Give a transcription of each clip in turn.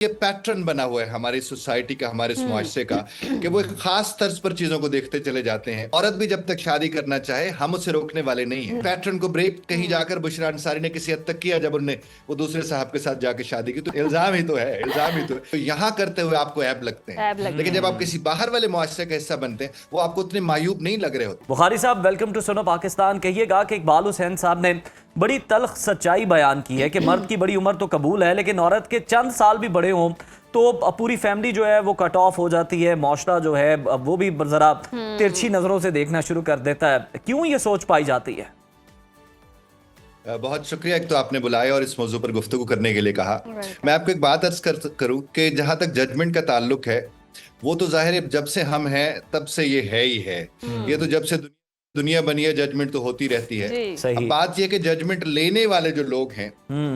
ये पैटर्न बना हुआ है हमारी सोसाइटी का, हमारे मुआशरे का, कि वो एक खास तर्ज पर चीजों को देखते चले जाते हैं। औरत भी जब तक शादी करना चाहे हम उसे रोकने वाले नहीं हैं। पैटर्न को ब्रेक कहीं जाकर बुशरा अंसारी ने किसी हद तक किया जब उन्होंने वो दूसरे साहब के साथ जाके शादी की, तो इल्जाम ही तो है, इल्जाम ही तो है। तो यहाँ करते हुए आपको ऐब लगते हैं, लेकिन जब आप किसी बाहर वाले मुआशरे का हिस्सा बनते हैं वो आपको उतने मायूब नहीं लग रहे होते। बुखारी साहब, वेलकम टू सुनो पाकिस्तान। कहिएगा कि इकबाल हुसैन साहब ने बड़ी तल्ख सच्चाई बयान की है कि मर्द की बड़ी उम्र तो कबूल है, लेकिन औरत के चंद साल भी बड़े हों तो पूरी फैमिली जो है वो कट ऑफ हो जाती है, माशरा जो है वो भी जरा तिरछी नजरों से देखना शुरू कर देता है। क्यों ये सोच पाई जाती है? बहुत शुक्रिया एक तो आपने बुलाया और इस मौजू पर गुफ्तगू करने के लिए कहा। मैं आपको एक बात अर्ज करूं कि जहां तक जजमेंट का ताल्लुक है वो तो जाहिर है जब से हम हैं तब से ये है ही है। ये तो जब से दुनिया बनी है जजमेंट तो होती रहती है। अब बात यह कि जजमेंट लेने वाले जो लोग हैं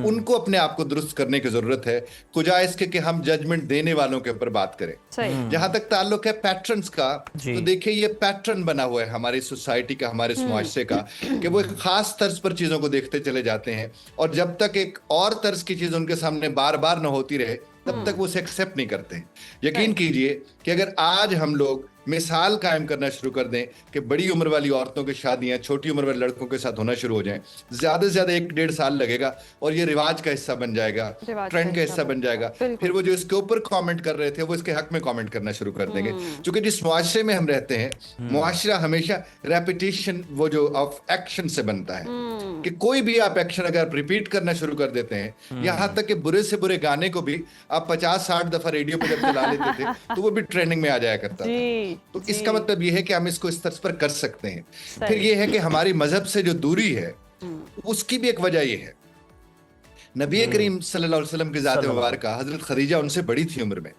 उनको अपने आप को दुरुस्त करने की जरूरत है, कुजा इसके कि हम जजमेंट देने वालों के ऊपर बात करें। जहां तक ताल्लुक है पैटर्न्स का, तो देखिए ये पैटर्न बना हुआ है हमारी सोसाइटी का, हमारे मुआशरे का, कि वो एक खास तर्ज पर चीजों को देखते चले जाते हैं और जब तक एक और तर्ज की चीज उनके सामने बार बार न होती रहे तब तक वो उसे एक्सेप्ट नहीं करते। यकीन कीजिए कि अगर आज हम लोग मिसाल कायम करना शुरू कर दें कि बड़ी उम्र वाली औरतों की शादियां छोटी उम्र वाले लड़कों के साथ होना शुरू हो जाएं, ज्यादा से ज्यादा 1-1.5 साल लगेगा और ये रिवाज का हिस्सा बन जाएगा, ट्रेंड का हिस्सा बन जाएगा। फिर वो जो इसके ऊपर कमेंट कर रहे थे वो इसके हक में कमेंट करना शुरू कर देंगे। क्योंकि जिस मुआशरे में हम रहते हैं, मुआशरा हमेशा रेपिटेशन वो जो ऑफ एक्शन से बनता है कि कोई भी आप एक्शन अगर आप रिपीट करना शुरू कर देते हैं, यहां तक कि बुरे से बुरे गाने को भी आप 50-60 दफा रेडियो पे जब चला लेते थे तो वो भी ट्रेंडिंग में आ जाया करता था। तो इसका मतलब ये है कि हम इसको इस तरह पर कर सकते हैं। फिर ये है कि हमारी मजहब से जो दूरी है उसकी भी एक वजह ये है। नबी करीम सल्लल्लाहु अलैहि वसल्लम की ज़ात मुबारक हजरत खदीजा उनसे बड़ी थी उम्र में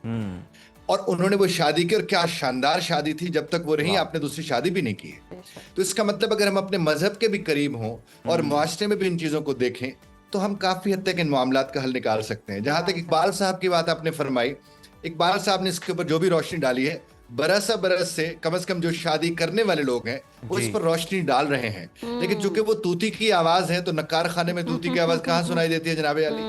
और उन्होंने वो शादी की और क्या शानदार शादी थी। जब तक वो रही आपने दूसरी शादी भी नहीं की है। तो इसका मतलब अगर हम अपने मजहब के भी करीब हों और मुआशरे में भी इन चीजों को देखें तो हम काफी हद तक इन मामलात का हल निकाल सकते हैं। जहां तक इकबाल साहब की बात आपने फरमाई, इकबाल साहब ने इसके ऊपर जो भी रोशनी डाली है, बरस से कम जो शादी करने वाले लोग हैं वो इस पर रोशनी डाल रहे हैं। लेकिन चूंकि वो तूती की आवाज है तो नक्कार खाने में तूती की आवाज कहाँ सुनाई देती है जनाबे अली?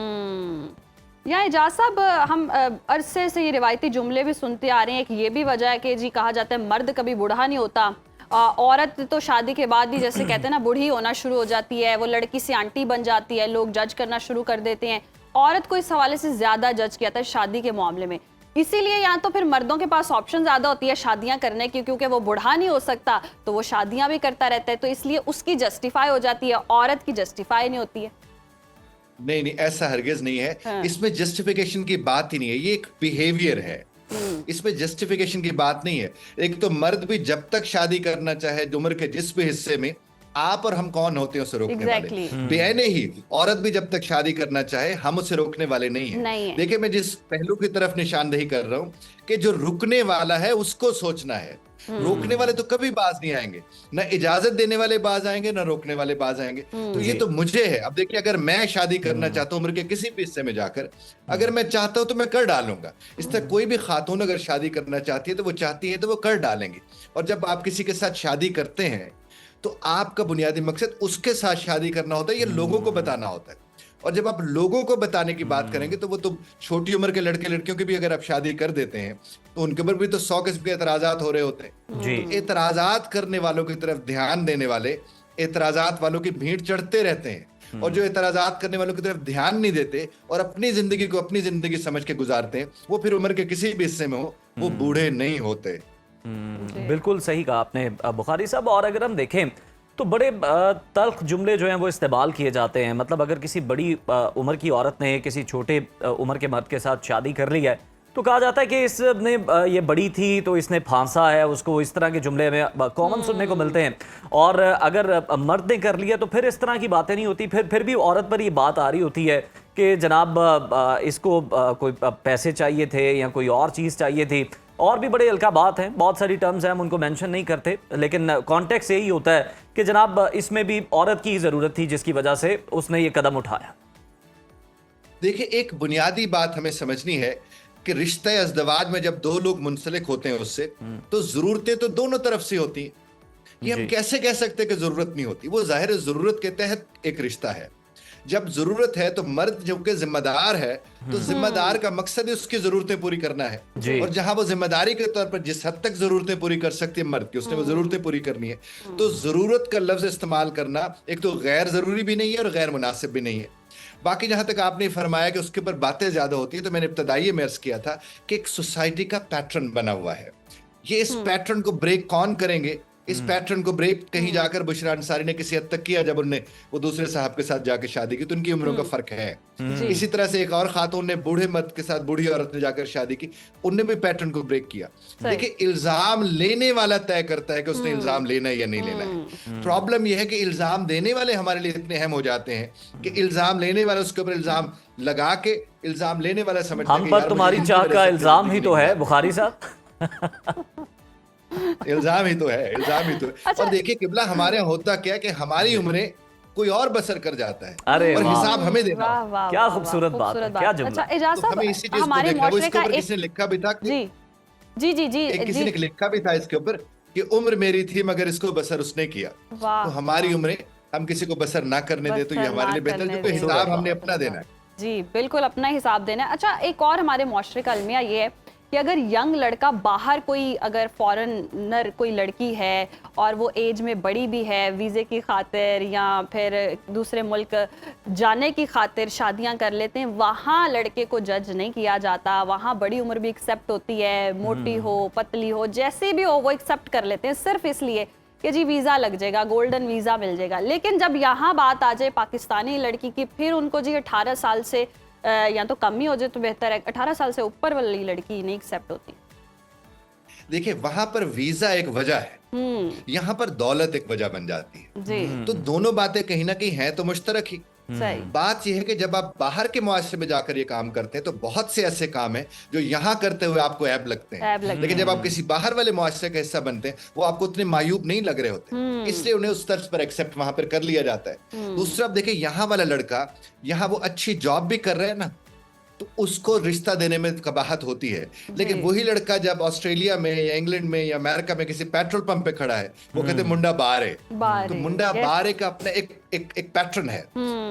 यहाँ एजाज साहब, हम अरसे से ये रिवायती जुमले भी सुनते आ रहे हैं कि ये भी वजह है कि जी कहा जाता है मर्द कभी बूढ़ा नहीं होता, औरत तो शादी के बाद ही जैसे कहते हैं ना बूढ़ी होना शुरू हो जाती है, वो लड़की से आंटी बन जाती है, लोग जज करना शुरू कर देते हैं। औरत को इस हवाले से ज्यादा जज किया था शादी के मामले में, इसीलिए यहाँ तो फिर मर्दों के पास ऑप्शन ज्यादा होती है शादियां करने की, क्योंकि वो बूढ़ा नहीं हो सकता तो वो शादियां भी करता रहता है, तो इसलिए उसकी जस्टिफाई हो जाती है, औरत की जस्टिफाई नहीं होती है। नहीं, ऐसा हरगिज नहीं है। इसमें जस्टिफिकेशन की बात ही नहीं है, ये एक बिहेवियर है, इसमें जस्टिफिकेशन की बात नहीं है। एक तो मर्द भी जब तक शादी करना चाहे उम्र के जिस भी हिस्से में, आप और हम कौन होते हैं उसे रोकने वाले? बेआईने ही औरत भी जब तक शादी करना चाहे हम उसे रोकने वाले नहीं है। देखिए मैं जिस पहलू की तरफ निशानदेही कर रहा हूं कि जो रुकने वाला है उसको सोचना है। रोकने वाले तो कभी बाज नहीं आएंगे, ना इजाजत देने वाले बाज आएंगे ना रोकने वाले बाज आएंगे। तो ये तो मुझे है। अब देखिए अगर मैं शादी करना चाहता हूँ उम्र के किसी भी हिस्से में जाकर, अगर मैं चाहता हूं तो मैं कर डालूंगा। इस तरह कोई भी खातून अगर शादी करना चाहती है तो वो चाहती है तो वो कर डालेंगी। और जब आप किसी के साथ शादी करते हैं तो आपका बुनियादी मकसद उसके साथ शादी करना होता है, ये लोगों को बताना होता है। और जब आप लोगों को बताने की बात करेंगे तो वो तो छोटी उम्र के लड़के लड़कियों की भी अगर आप शादी कर देते हैं तो उनके ऊपर भी तो 100 किस्म के एतराजात हो रहे होते हैं। तो एतराजात करने वालों की तरफ ध्यान देने वाले एतराजात वालों की भीड़ चढ़ते रहते हैं, और जो एतराजात करने वालों की तरफ ध्यान नहीं देते और अपनी जिंदगी को अपनी जिंदगी समझ के गुजारते हैं, वो फिर उम्र के किसी भी हिस्से में हो वो बूढ़े नहीं होते। बिल्कुल सही कहा आपने बुखारी साहब। और अगर हम देखें तो बड़े तल्ख जुमले जो हैं वो इस्तेमाल किए जाते हैं। मतलब अगर किसी बड़ी उम्र की औरत ने किसी छोटे उम्र के मर्द के साथ शादी कर ली है तो कहा जाता है कि इसने ये बड़ी थी तो इसने फांसा है उसको। इस तरह के जुमले में कॉमन सुनने को मिलते हैं। और अगर मर्द ने कर लिया तो फिर इस तरह की बातें नहीं होती, फिर भी औरत पर ये बात आ रही होती है कि जनाब इसको कोई पैसे चाहिए थे या कोई और चीज़ चाहिए थी। और भी बड़े अलकाबात हैं, बहुत सारी टर्म्स हैं, हम उनको मेंशन नहीं करते, लेकिन कॉन्टेक्स्ट यही होता है कि जनाब इसमें भी औरत की ज़रूरत थी जिसकी वजह से उसने ये कदम उठाया। देखिए एक बुनियादी बात हमें समझनी है कि रिश्ते अज़दवाज में जब दो लोग मुंसलिक होते हैं उससे तो ज़रूरतें तो दोनों तरफ से होती हैं। ये हम कैसे कह सकते हैं कि ज़रूरत नहीं होती? वो ज़ाहिर ज़रूरत के तहत एक रिश्ता है, जब जरूरत है तो मर्द जो कि जिम्मेदार है, तो जिम्मेदार का मकसद है उसकी जरूरतें पूरी करना है। जी। और जहां वो जिम्मेदारी के तौर पर जिस हद तक जरूरतें पूरी कर सकती है मर्द की, उसने वो जरूरतें पूरी करनी है। तो जरूरत का लफ्ज इस्तेमाल करना एक तो गैर जरूरी भी नहीं है और गैर मुनासिब भी नहीं है। बाकी जहां तक आपने फरमाया कि उसके ऊपर बातें ज्यादा होती है, तो मैंने इब्तदाई में अर्ज किया था कि एक सोसाइटी का पैटर्न बना हुआ है। ये इस पैटर्न को ब्रेक कौन करेंगे? इस पैटर्न को ब्रेक कहीं जाकर बुशरा अंसारी ने किसी हद तक किया, जब उनने वो दूसरे साहब के साथ जाकर शादी की, तो उनकी उम्रों का फर्क है। इसी तरह से एक और खातून ने बूढ़े मर्द के साथ बूढ़ी औरत ने जाकर शादी की, उनने भी पैटर्न को ब्रेक किया। देखिए, इल्जाम लेने वाला तय करता है कि उसने इल्जाम लेना है या नहीं लेना है। प्रॉब्लम यह है कि इल्जाम देने वाले हमारे लिए इतने अहम हो जाते हैं कि इल्जाम लेने वाला उसके ऊपर इल्जाम लगा के इल्जाम लेने वाला समझता है हम कि पर यार तुम्हारी मुझे चाह इनकी का वजह से इल्जाम ही जिंदगी तो नहीं है है। बुखारी साहब। इल्जाम ही तो है, इल्जाम ही तो है। अच्छा। और देखिए किबला, हमारे यहाँ होता क्या है कि हमारी उम्रें कोई और बसर कर जाता है अरे और वाह। हिसाब हमें देना वाह होता है। वाह क्या वाह, वाह, खूबसूरत बात है, क्या जुमला। अच्छा एजाज तो हमें साहब, इसी चीज को हमारे देखना है। वो मुआशरे इसके का ऊपर एक किसी ने लिखा भी था कि जी जी जी जी किसी जी ने लिखा भी था इसके ऊपर कि उम्र मेरी थी मगर इसको बसर उसने किया। वाह तो हमारी उम्रें हम किसी को बसर ना करने दे, तो ये बसर हमारे ना लिए बेहतर है, करने क्योंकि दे। हिसाब हमने अपना देना है। जी बिल्कुल अपना हिसाब देना है। अच्छा, एक और हमारे मुआशरे का अलमिया ये है कि अगर यंग लड़का बाहर कोई, अगर फॉरेनर कोई लड़की है और वो एज में बड़ी भी है, वीज़े की खातिर या फिर दूसरे मुल्क जाने की खातिर शादियां कर लेते हैं, वहाँ लड़के को जज नहीं किया जाता। वहाँ बड़ी उम्र भी एक्सेप्ट होती है, मोटी हो पतली हो जैसी भी हो वो एक्सेप्ट कर लेते हैं, सिर्फ इसलिए कि जी वीज़ा लग जाएगा, गोल्डन वीज़ा मिल जाएगा। लेकिन जब यहाँ बात आ जाए पाकिस्तानी लड़की की, फिर उनको जी 18 साल से या तो कम ही हो जाए तो बेहतर है, 18 साल से ऊपर वाली लड़की नहीं एक्सेप्ट होती। देखिए, वहां पर वीजा एक वजह है, यहाँ पर दौलत एक वजह बन जाती है। जी तो दोनों बातें कहीं ना कहीं हैं तो मुश्तरक ही। सही। बात यह है कि जब आप बाहर के मुआशरे में जाकर ये काम करते हैं, तो बहुत से ऐसे काम हैं जो यहाँ करते हुए आपको ऐब लगते ऐब हैं, लगते लेकिन जब आप किसी बाहर वाले मुआशरे का हिस्सा बनते हैं, वो आपको उतने मायूब नहीं लग रहे होते, इसलिए उन्हें उस तर्ज पर एक्सेप्ट वहां पर कर लिया जाता है। दूसरा, आप देखिए, यहाँ वाला लड़का, यहाँ वो अच्छी जॉब भी कर रहा है ना, तो उसको रिश्ता देने में कबाहत होती है। लेकिन वही लड़का जब ऑस्ट्रेलिया में या इंग्लैंड में या अमेरिका में किसी पेट्रोल पंप पे खड़ा है, वो कहते हैं मुंडा बाहर है। बाहर तो है, मुंडा yes। बाहर का अपना एक पैटर्न है,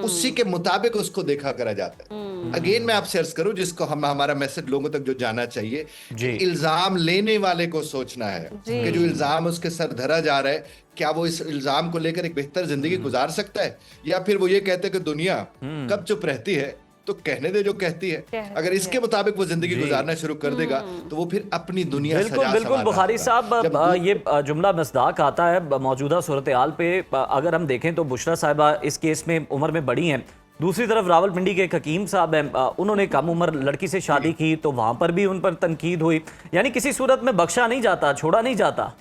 उसी के मुताबिक उसको देखा करा जाता है। अगेन मैं आपसे अर्ज करूं, जिसको हम हमारा मैसेज लोगों तक जो जाना चाहिए, जी। कि इल्जाम लेने वाले को सोचना है कि जो इल्जाम उसके सर धरा जा रहा है, क्या वो इस इल्जाम को लेकर एक बेहतर जिंदगी गुजार सकता है, या फिर वो ये कहते हैं कि दुनिया कब चुप रहती है तो कहने दे जो कहती है। अगर इसके मुताबिक वो जिंदगी गुजारना शुरू कर देगा, तो वो फिर अपनी दुनिया बिल्कुल बिल्कुल बुखारी साहब, ये जुमला मसदाक आता है मौजूदा सूरत हाल पे। अगर हम देखें तो बुशरा साहिबा इस केस में उम्र में बड़ी हैं, दूसरी तरफ रावलपिंडी के एक हकीम साहब हैं, उन्होंने कम उम्र लड़की से शादी की, तो वहां पर भी उन पर तनकीद हुई। यानी किसी सूरत में बख्शा नहीं जाता, छोड़ा नहीं जाता।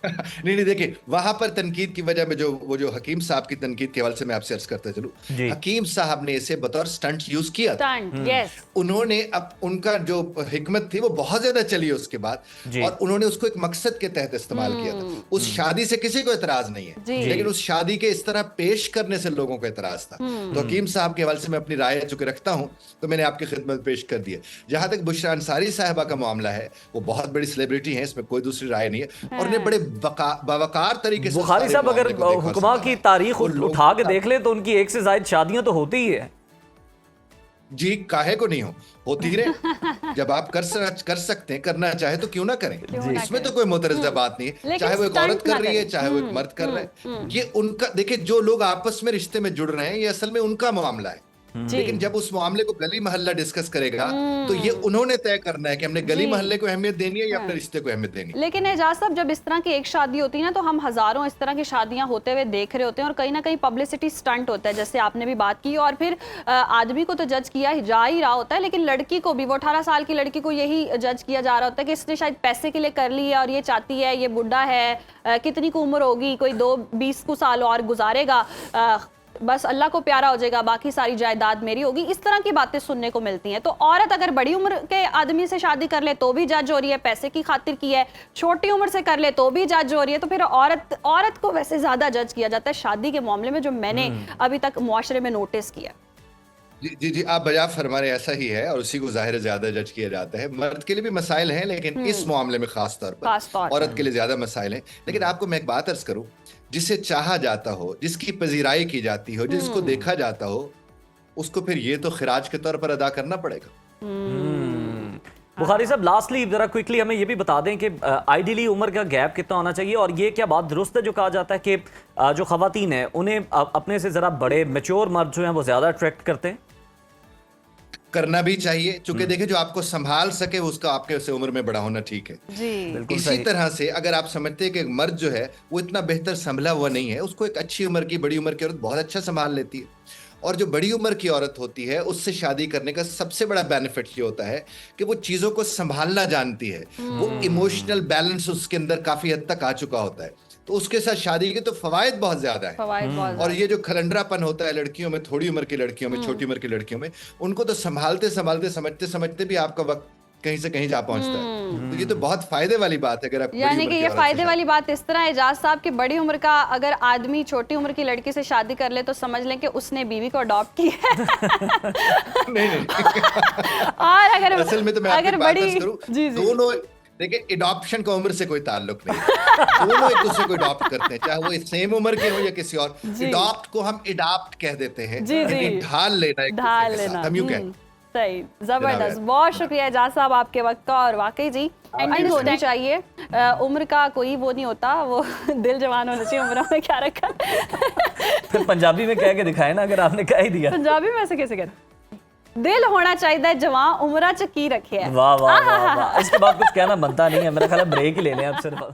नहीं, देखिए, वहां पर तनकीद की वजह में जो हकीम साहब की तनकीद के हवाले से मैं आपसे अर्ज करता चलूं, हकीम साहब ने इसे बतौर स्टंट यूज किया था। यस। उन्होंने अब उनका जो हिकमत थी वो बहुत ज्यादा चली उसके बाद, और उन्होंने उसको एक मकसद के तहत इस्तेमाल किया था। उस शादी से किसी को एतराज नहीं है, लेकिन उस शादी के इस तरह पेश करने से लोगों को एतराज था। तो हकीम साहब के हवाले से मैं अपनी राय चूंकि रखता हूं, तो मैंने आपकी खिदमत पेश कर दी है। जहां तक बुशरा अंसारी साहिबा का मामला है, वो बहुत बड़ी सेलिब्रिटी है, इसमें कोई दूसरी राय नहीं है, और उन्हें बड़े बावकार तरीके से बुखारी साहब, अगर हुक्मा की तारीख उठा के देख ले तो उनकी एक से ज्यादा शादियां तो होती ही है। जी, काहे को नहीं होती रहे। जब आप कर सकते हैं, करना चाहे तो क्यों ना करें, इसमें तो कोई मुतरज़्ज़ा बात नहीं है। चाहे वो एक औरत कर रही है, चाहे वो एक मर्द कर रहा है, ये उनका, देखिए, जो लोग आपस में रिश्ते में जुड़ रहे हैं, ये असल में उनका मामला है। लेकिन जब उस मामले को गली मोहल्ला डिस्कस करेगा, तो ये उन्होंने तय करना है कि हमने गली मोहल्ले को अहमियत देनी है या अपने रिश्ते को अहमियत देनी है। लेकिन एजाज साहब, जब इस तरह की एक शादी होती है ना, तो हम हजारों इस तरह की शादियां होते हुए देख रहे होते हैं, और कहीं ना कहीं पब्लिसिटी स्टंट होता है, जैसे आपने भी बात की। और फिर आदमी को तो जज किया जा ही रहा होता है, लेकिन लड़की को भी, वो 18 साल की लड़की को यही जज किया जा रहा होता है कि इसने शायद पैसे के लिए कर ली है और ये चाहती है, ये बुढ़ा है, कितनी को उम्र होगी, कोई 2-20 को साल और गुजारेगा, बस अल्लाह को प्यारा हो जाएगा, बाकी सारी जायदाद मेरी होगी। इस तरह की बातें सुनने को मिलती हैं। तो औरत अगर बड़ी उम्र के आदमी से शादी कर ले तो भी जज हो रही है, पैसे की खातिर की है, छोटी उम्र से कर ले तो भी जज हो रही है। तो फिर औरत को वैसे ज्यादा जज किया जाता है शादी के मामले में, जो मैंने अभी तक मुआशरे में नोटिस किया। जी जी जी, आप बजा फरमा रहे, ऐसा ही है और उसी को जाहिर है ज्यादा जज किया जाता है। मर्द के लिए भी मसाइल हैं, लेकिन इस मामले में खास तौर खास तौर पर औरत के लिए ज्यादा मसाइल हैं। लेकिन आपको मैं एक बात अर्ज करूं, जिसे चाहा जाता हो, जिसकी पजीराई की जाती हो, जिसको देखा जाता हो, उसको फिर ये तो खिराज के तौर पर अदा करना पड़ेगा। बुखारी साहब, लास्टली जरा क्विकली हमें ये भी बता दें कि आइडियली उम्र का गैप कितना होना चाहिए, और ये क्या बात दुरुस्त है जो कहा जाता है कि जो खवातीन है उन्हें अपने से जरा बड़े मैच्योर मर्द जो हैं वो ज्यादा अट्रैक्ट करते हैं? करना भी चाहिए, चूंकि देखिए जो आपको संभाल सके उसका आपके से उम्र में बड़ा होना ठीक है। जी इसी तरह से अगर आप समझते हैं कि एक मर्द जो है वो इतना बेहतर संभला हुआ नहीं है, उसको एक अच्छी उम्र की, बड़ी उम्र की औरत बहुत अच्छा संभाल लेती है। और जो बड़ी उम्र की औरत होती है उससे शादी करने का सबसे बड़ा बेनिफिट ये होता है कि वो चीजों को संभालना जानती है, वो इमोशनल बैलेंस उसके अंदर काफी हद तक आ चुका होता है, तो उसके साथ शादी के तो फवायद बहुत ज्यादा है। फवायद बहुत और ये जो खलंडरापन होता है लड़कियों में, थोड़ी उम्र की लड़कियों में, छोटी उम्र की लड़कियों में, उनको तो संभालते संभालते, समझते समझते भी आपका वक्त कहीं से कहीं जा पहुंचता है। तो ये तो बहुत फायदे वाली बात है अगर आप यानी कि ये फायदे वाली बात इस तरह है एजाज साहब कि बड़ी उम्र का अगर आदमी छोटी उम्र की लड़की से शादी कर ले तो समझ लें कि उसने बीवी को अडॉप्ट किया है। नहीं और अगर असल में तो मैं अगर आपकी बात बड़ी अर्ज करूं, जी जी दोनों देखिए, एडॉप्शन का उम्र से कोई ताल्लुक नहीं है। दोनों एक दूसरे को अडॉप्ट करते हैं, चाहे वो सेम उम्र के हो या किसी और। अडॉप्ट को हम अडॉप्ट कह देते हैं, जी जी, ढाल लेना, एक ढाल दूसरे के लेना, साथ, हम यूं कहें। सही, जबरदस्त। बहुत शुक्रिया एजाज साहब आपके वक्त का। और वाकई जी एंडिंग होनी चाहिए, उम्र का कोई वो नहीं होता, वो दिल जवान होना चाहिए, उम्र में क्या रखा। फिर पंजाबी में कह के दिखाए ना, अगर आपने कह ही दिया। पंजाबी में ऐसे कैसे कहते? दिल होना चाहिए जवान, उम्र च की रखे है। वाह वाह वाह वाह, इसके बाद कुछ कहना बनता नहीं है, मेरा ख्याल है ब्रेक ही ले लें अब सिर्फ।